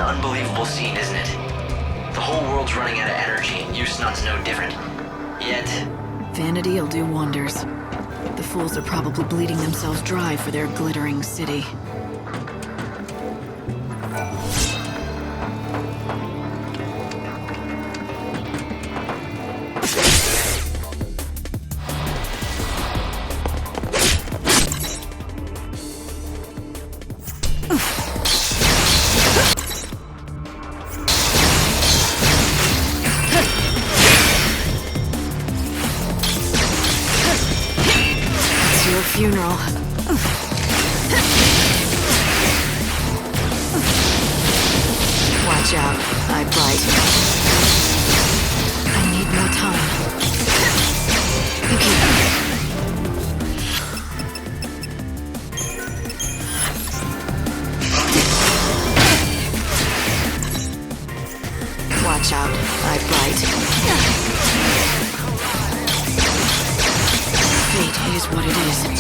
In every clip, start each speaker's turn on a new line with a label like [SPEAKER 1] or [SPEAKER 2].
[SPEAKER 1] unbelievable scene, isn't it? The whole world's running out of energy, and Yusnan's no different. Yet...
[SPEAKER 2] Vanity'll do wonders. The fools are probably bleeding themselves dry for their glittering city. Funeral. Watch out, I bite. I need more time. Watch out, I bite. Fate is what it is.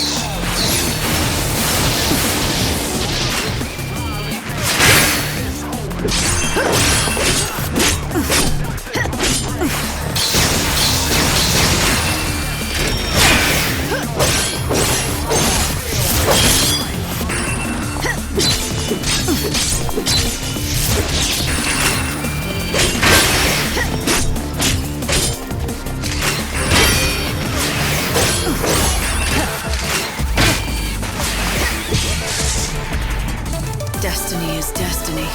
[SPEAKER 2] Destiny is destiny.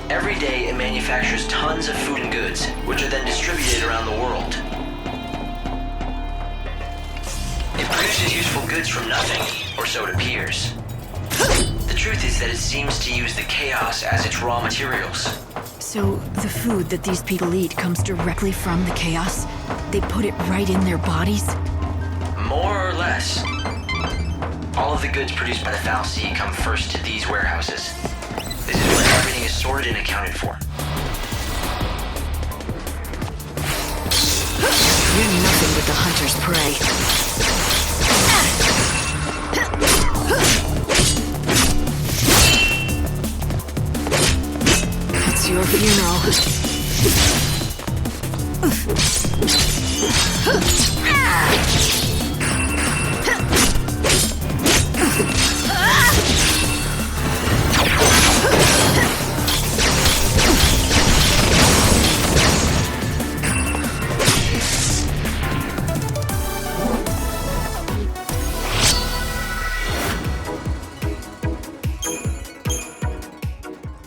[SPEAKER 1] Every day, it manufactures tons of food and goods, which are then distributed around the world. It produces useful goods from nothing, or so it appears. The truth is that it seems to use the chaos as its raw materials.
[SPEAKER 2] So, the food that these people eat comes directly from the chaos? They put it right in their bodies?
[SPEAKER 1] More or less. All of the goods produced by the Foul Sea come first to these warehouses. This is where everything is sorted and accounted for.
[SPEAKER 2] You're nothing but the hunter's prey. It's your funeral.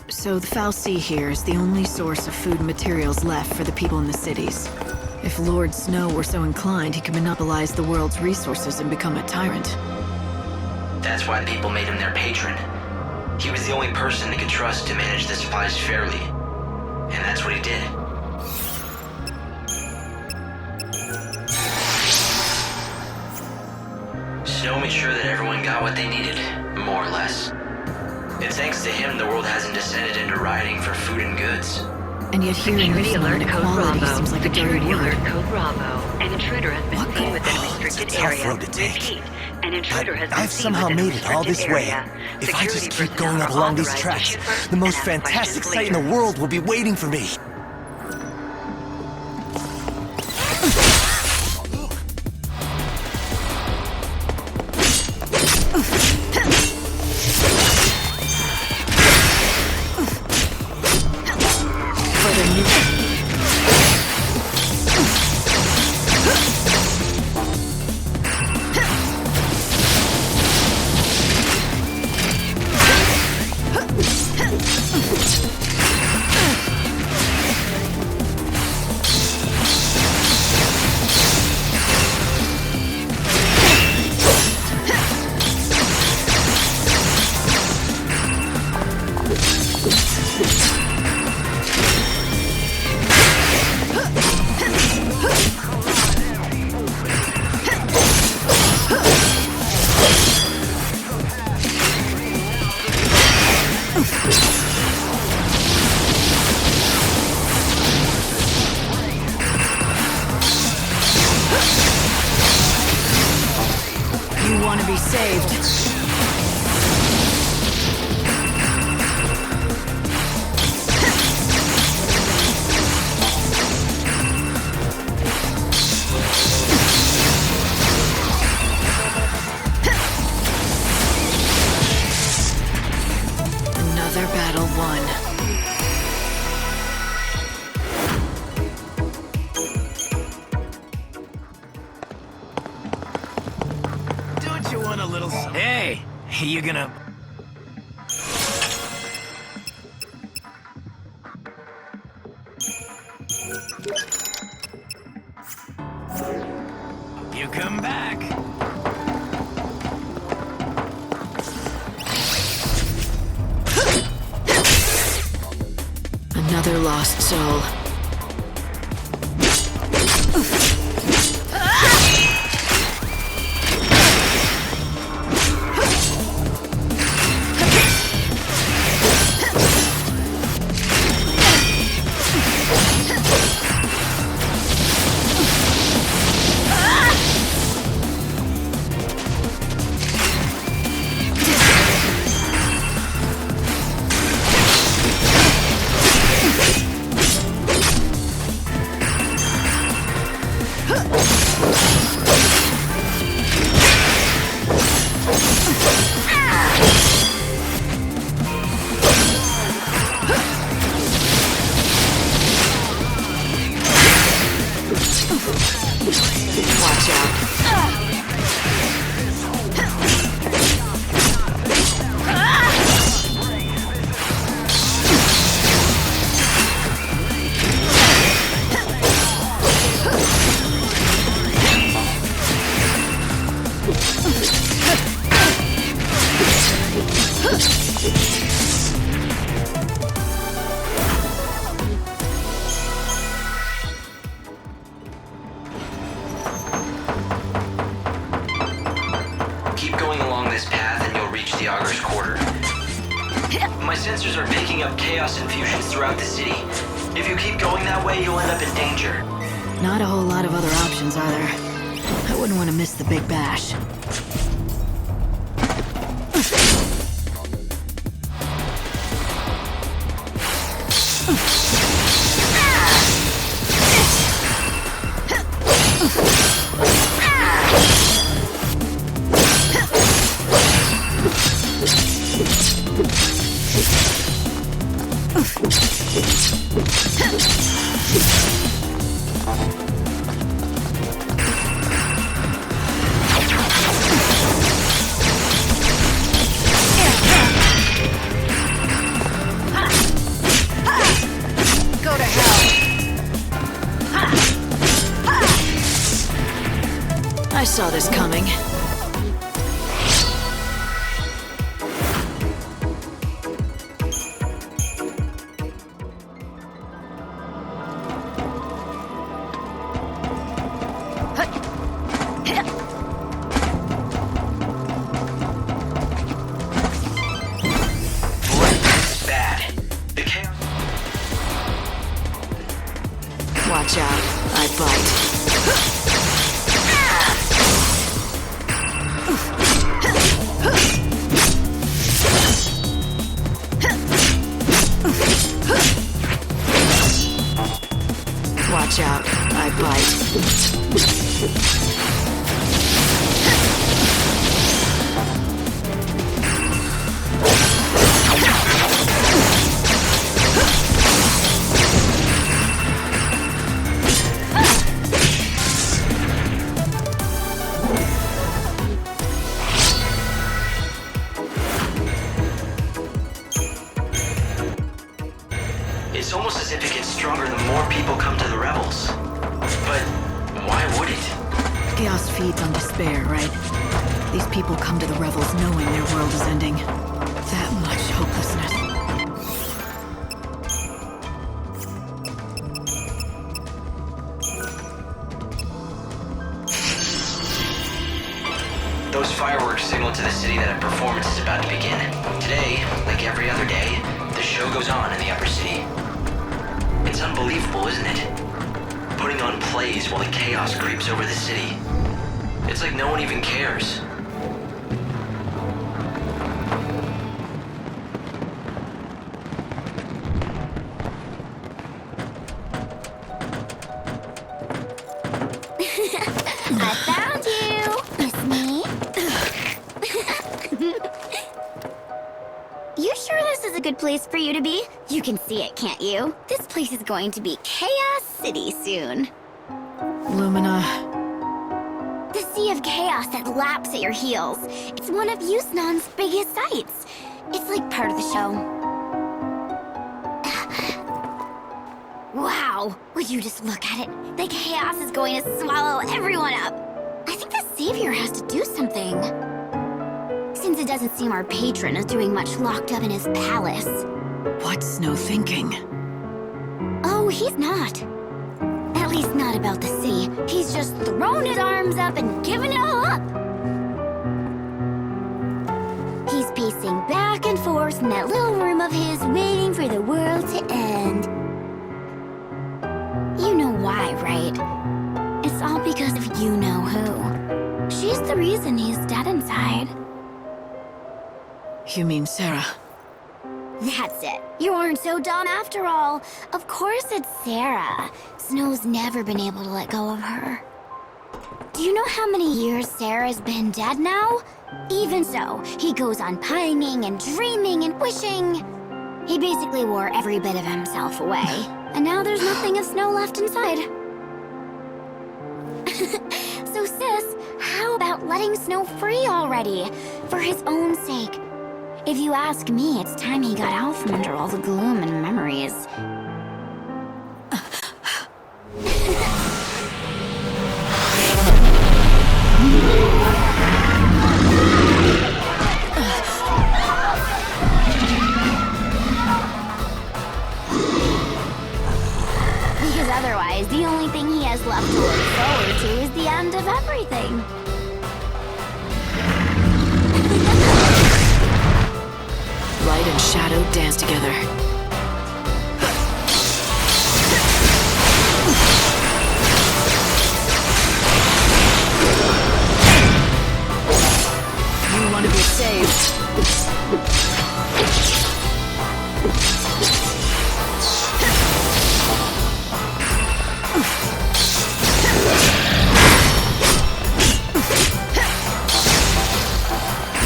[SPEAKER 2] So the Foul Sea here is the only source of food and materials left for the people in the cities. If Lord Snow were so inclined, he could monopolize the world's resources and become a tyrant.
[SPEAKER 1] That's why people made him their patron. He was the only person they could trust to manage the supplies fairly. And that's what he did. Snow made sure that everyone got what they needed, more or less. It's thanks to him the world hasn't descended into rioting for food and goods.
[SPEAKER 2] And yet hearing of
[SPEAKER 3] alert code
[SPEAKER 2] inequality
[SPEAKER 3] Bravo.
[SPEAKER 2] seems like a dirty
[SPEAKER 3] Security
[SPEAKER 2] word.
[SPEAKER 3] alert code Bravo. An intruder has been seen within a restricted
[SPEAKER 4] It's a tough
[SPEAKER 3] area.
[SPEAKER 4] road to take.
[SPEAKER 3] Repeat, an intruder has been
[SPEAKER 4] I've
[SPEAKER 3] seen
[SPEAKER 4] somehow
[SPEAKER 3] within a
[SPEAKER 4] made it all this
[SPEAKER 3] restricted
[SPEAKER 4] way.
[SPEAKER 3] area.
[SPEAKER 4] If I just
[SPEAKER 3] Security
[SPEAKER 4] keep
[SPEAKER 3] personnel
[SPEAKER 4] going up
[SPEAKER 3] are
[SPEAKER 4] along these
[SPEAKER 3] authorized to
[SPEAKER 4] tracks,
[SPEAKER 3] shoot first
[SPEAKER 4] the most
[SPEAKER 3] and ask
[SPEAKER 4] fantastic
[SPEAKER 3] questions
[SPEAKER 4] sight in the
[SPEAKER 3] later.
[SPEAKER 4] world will be waiting for me.
[SPEAKER 2] want to be saved. Another battle won.
[SPEAKER 4] Don't you want a little... Hey, you gonna... You come back.
[SPEAKER 2] Another lost soul. Watch out.
[SPEAKER 1] Keep going along this path and you'll reach the Augur's Quarter. My sensors are picking up chaos infusions throughout the city. If you keep going that way, you'll end up in danger.
[SPEAKER 2] Not a whole lot of other options, are there? I wouldn't want to miss the big bash. Go to hell. I saw this coming.
[SPEAKER 1] Bad. The chaos...
[SPEAKER 2] Watch out. I bite. Watch out. I bite.
[SPEAKER 1] It's almost as if it gets stronger the more people come to the revels. But why would it?
[SPEAKER 2] Chaos feeds on despair, right? These people come to the revels knowing their world is ending. That much hopelessness.
[SPEAKER 1] Those fireworks signal to the city that a performance is about to begin. Today, like every other day, the show goes on in the upper city. It's unbelievable, isn't it? Putting on plays while the chaos creeps over the city. It's like no one even cares.
[SPEAKER 5] I found you, Miss Me. You sure this is a good place for you to be? You can see it, can't you? This place is going to be Chaos City soon.
[SPEAKER 2] Lumina.
[SPEAKER 5] The sea of chaos that laps at your heels. It's one of Yusnaan's biggest sights. It's like part of the show. Wow, would you just look at it? The chaos is going to swallow everyone up. I think the savior has to do something. Since it doesn't seem our patron is doing much locked up in his palace.
[SPEAKER 2] What's Snow thinking?
[SPEAKER 5] Oh, he's not. At least not about the sea. He's just thrown his arms up and given it all up. He's pacing back and forth in that little room of his, waiting for the world to end. You know why, right? It's all because of you-know-who. She's the reason he's dead inside.
[SPEAKER 2] You mean Sarah?
[SPEAKER 5] That's it. You aren't so dumb after all. Of course it's Sarah. Snow's never been able to let go of her. Do you know how many years Sarah's been dead now? Even so, he goes on pining and dreaming and wishing. He basically wore every bit of himself away. And now there's nothing of Snow left inside. So sis, how about letting Snow free already? For his own sake. If you ask me, it's time he got out from under all the gloom and memories. Because otherwise, the only thing he has left to look forward to is the end of everything.
[SPEAKER 2] Light and shadow dance together. You want to be saved.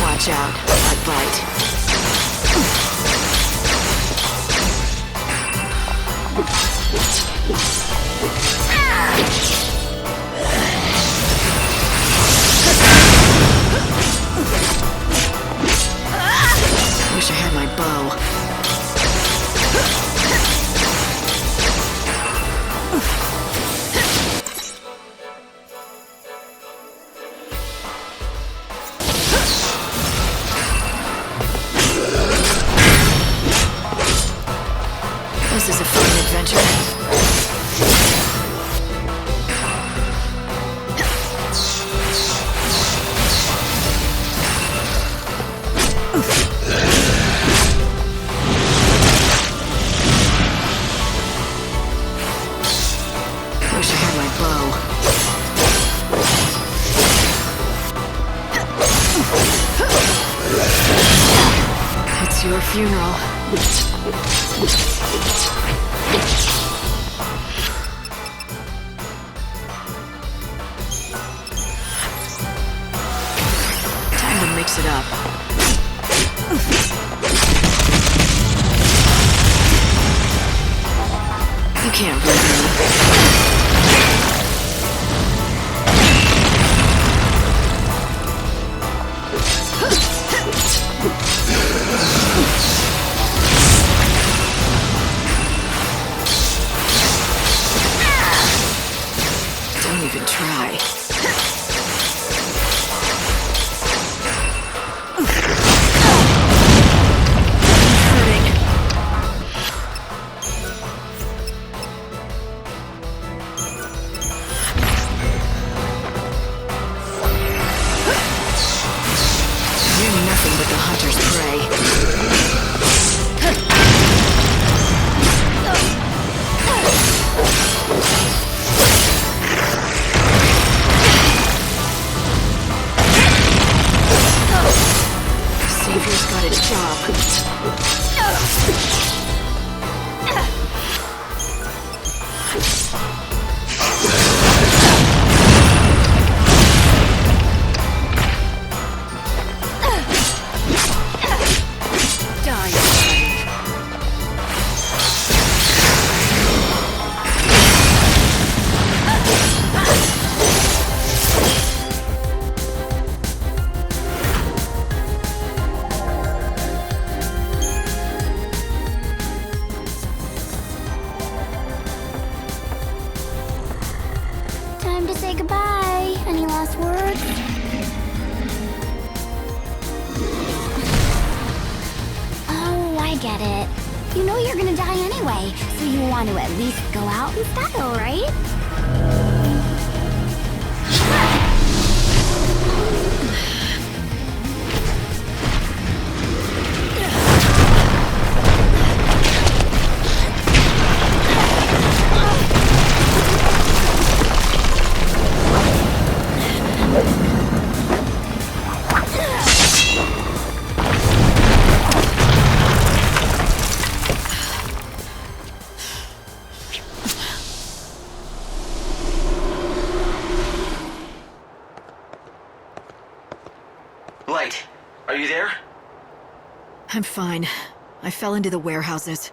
[SPEAKER 2] Watch out, I bite. Wish I had my bow. This is a fun adventure. Wish I had my bow. It's your funeral. Time to mix it up. You can't beat me. Don't even try. Hurting. You're nothing but the hunter's prey. Savior's got its job.
[SPEAKER 5] you know you're gonna die anyway, so you want to at least go out in style, right?
[SPEAKER 1] Light, are you there?
[SPEAKER 2] I'm fine. I fell into the warehouses.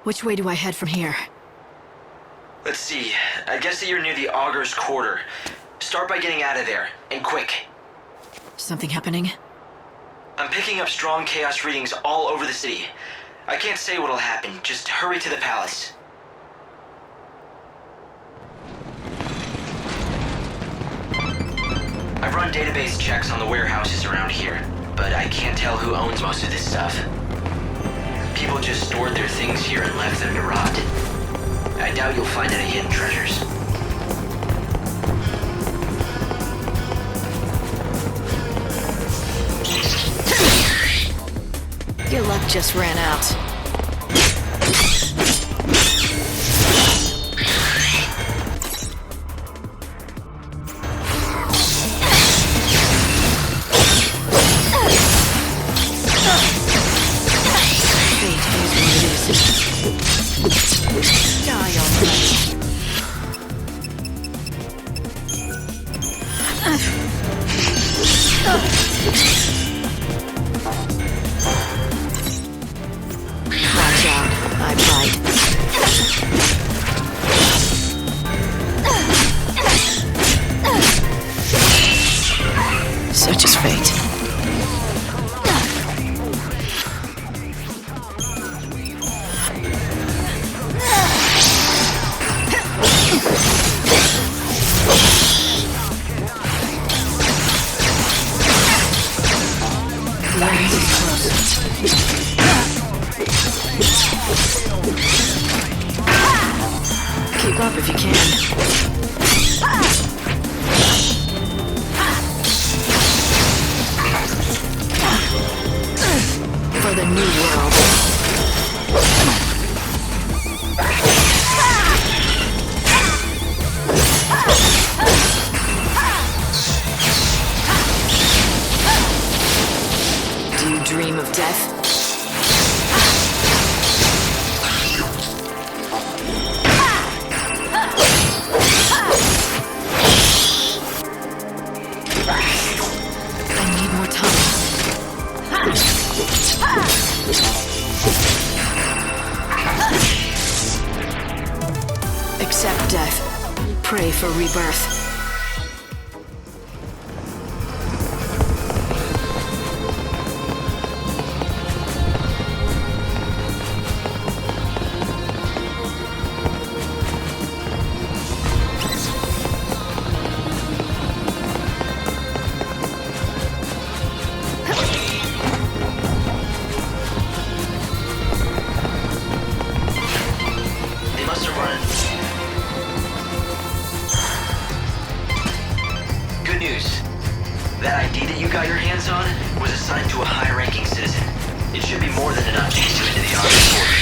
[SPEAKER 2] Which way do I head from here?
[SPEAKER 1] Let's see. I guess that you're near the Augur's Quarter. Start by getting out of there, and quick.
[SPEAKER 2] Something happening?
[SPEAKER 1] I'm picking up strong chaos readings all over the city. I can't say what'll happen. Just hurry to the palace. I've run database checks on the warehouses around here, but I can't tell who owns most of this stuff. People just stored their things here and left them to rot. I doubt you'll find any hidden treasures.
[SPEAKER 2] Your luck just ran out. Watch out, I bite. Such is fate. Keep up if you can. For the new world. Do you dream of death? I need more time. Accept death. Pray for rebirth.
[SPEAKER 1] They must have run. Good news. That ID that you got your hands on was assigned to a high-ranking citizen. It should be more than enough to get you into the Augur's Quarter.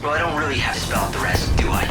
[SPEAKER 1] Well, I don't really have to spell out the rest, do I?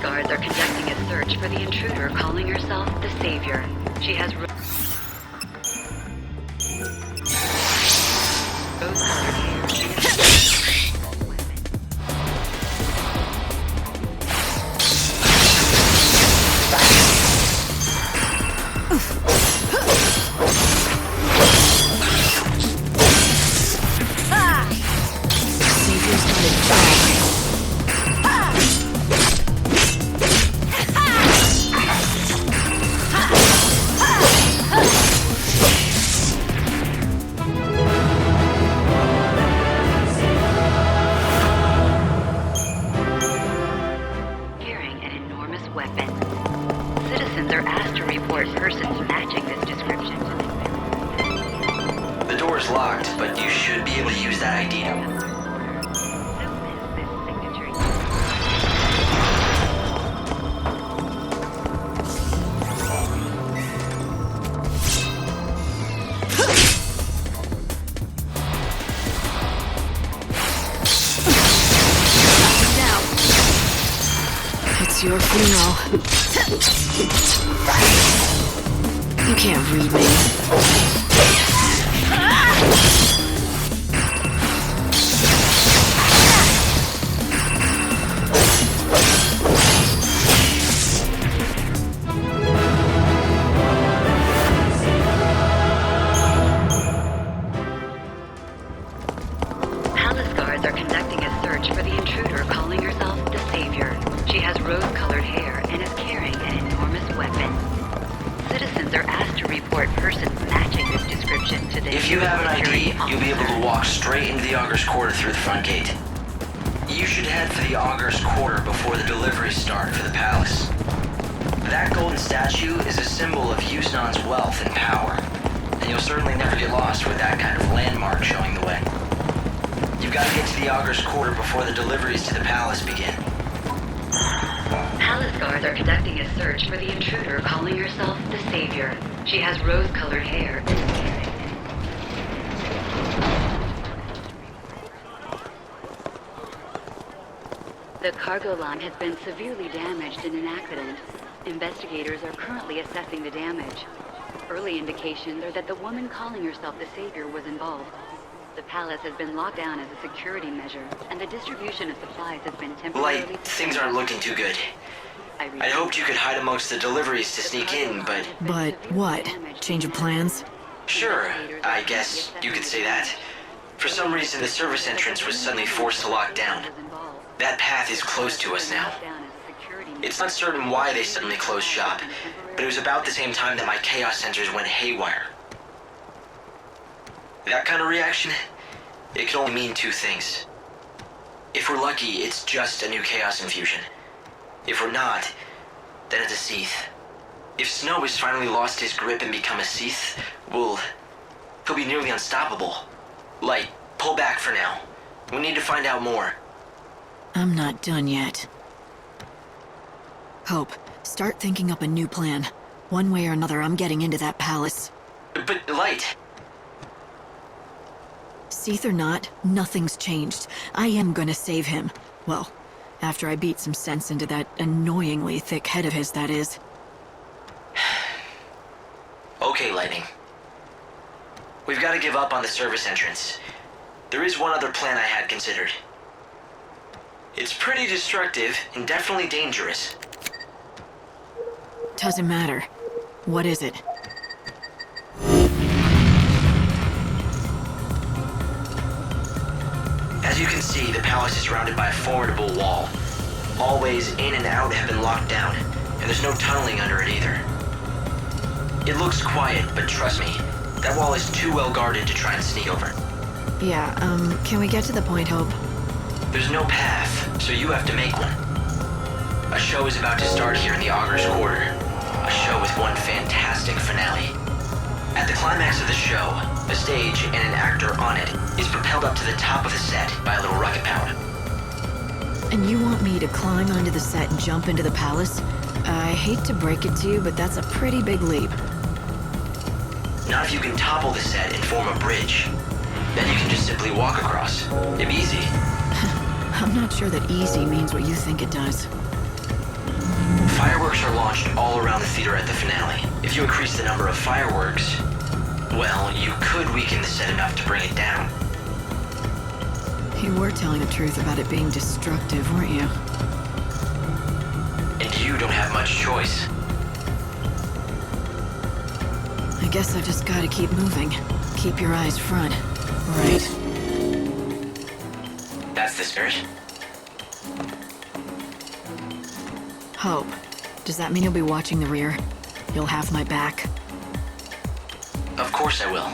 [SPEAKER 3] Guards are conducting a search for the intruder calling herself the Savior. She has rose-colored hair.
[SPEAKER 2] Your funeral. You can't read me.
[SPEAKER 3] Palace guards are conducting a search for the intruder calling herself the Savior. She has rose-colored hair and is carrying an enormous weapon. Citizens are asked to report persons matching this description to the...
[SPEAKER 1] If you have an ID, you'll be able to walk straight into the Augur's Quarter through the front gate. You should head for the Augur's Quarter before the deliveries start for the palace. That golden statue is a symbol of Yusnan's wealth and power, and you'll certainly never get lost with that kind of landmark showing the way. You've got to get to the Augur's Quarter before the deliveries to the palace begin.
[SPEAKER 3] Palace guards are conducting a search for the intruder calling herself the Savior. She has rose-colored hair and is carrying... The cargo line has been severely damaged in an accident. Investigators are currently assessing the damage. Early indications are that the woman calling herself the Savior was involved. The palace has been locked down as a security measure, and the distribution of supplies has been temporarily...
[SPEAKER 1] Light, things aren't looking too good. I'd hoped you could hide amongst the deliveries to sneak in, but...
[SPEAKER 2] But what? Change of plans?
[SPEAKER 1] Sure, I guess you could say that. For some reason, the service entrance was suddenly forced to lock down. That path is closed to us now.
[SPEAKER 3] security...
[SPEAKER 1] It's uncertain why they suddenly closed shop, but it was about the same time that my chaos sensors went haywire. That kind of reaction, it can only mean two things. If we're lucky, it's just a new chaos infusion. If we're not, then it's a Seath. If Snow has finally lost his grip and become a Seath, well, he'll be nearly unstoppable. Light, pull back for now. We need to find out more.
[SPEAKER 2] I'm not done yet. Hope, start thinking up a new plan. One way or another, I'm getting into that palace.
[SPEAKER 1] But, Light...
[SPEAKER 2] Seath or not, nothing's changed. I am gonna save him. Well, after I beat some sense into that annoyingly thick head of his, that is.
[SPEAKER 1] Okay, Lightning. We've got to give up on the service entrance. There is one other plan I had considered. It's pretty destructive and definitely dangerous.
[SPEAKER 2] Doesn't matter. What is it?
[SPEAKER 1] As you can see, the palace is surrounded by a formidable wall. All ways in and out have been locked down, and there's no tunneling under it either. It looks quiet, but trust me, that wall is too well guarded to try and sneak over.
[SPEAKER 2] Yeah, can we get to the point, Hope?
[SPEAKER 1] There's no path, so you have to make one. A show is about to start here in the Augur's Quarter. A show with one fantastic finale. At the climax of the show, a stage and an actor on it is propelled up to the top of the set by a little rocket power.
[SPEAKER 2] And you want me to climb onto the set and jump into the palace? I hate to break it to you, but that's a pretty big leap.
[SPEAKER 1] Not if you can topple the set and form a bridge. Then you can just simply walk across. It'd be easy.
[SPEAKER 2] I'm not sure that easy means what you think it does.
[SPEAKER 1] Fireworks are launched all around the theater at the finale. If you increase the number of fireworks, well, you could weaken the set enough to bring it down.
[SPEAKER 2] You were telling the truth about it being destructive, weren't you?
[SPEAKER 1] And you don't have much choice.
[SPEAKER 2] I guess I've just gotta keep moving. Keep your eyes front. Right.
[SPEAKER 1] That's the spirit.
[SPEAKER 2] Hope. Does that mean you'll be watching the rear? You'll have my back?
[SPEAKER 1] Of course I will.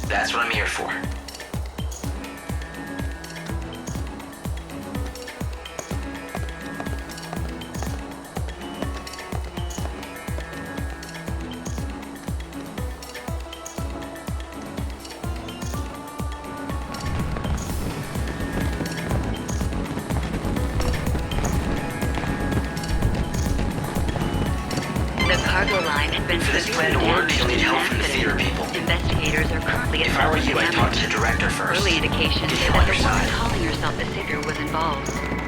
[SPEAKER 1] That's what I'm here for.
[SPEAKER 3] Cargo line has been
[SPEAKER 1] For this plan to work, you'll need help from the theater people.
[SPEAKER 3] Investigators are currently
[SPEAKER 1] If I were
[SPEAKER 3] assessing
[SPEAKER 1] you, I'd talk to the director first.
[SPEAKER 3] Early indications
[SPEAKER 1] Get
[SPEAKER 3] say
[SPEAKER 1] him
[SPEAKER 3] that
[SPEAKER 1] on
[SPEAKER 3] the
[SPEAKER 1] your
[SPEAKER 3] woman
[SPEAKER 1] side.
[SPEAKER 3] calling herself the Savior was involved.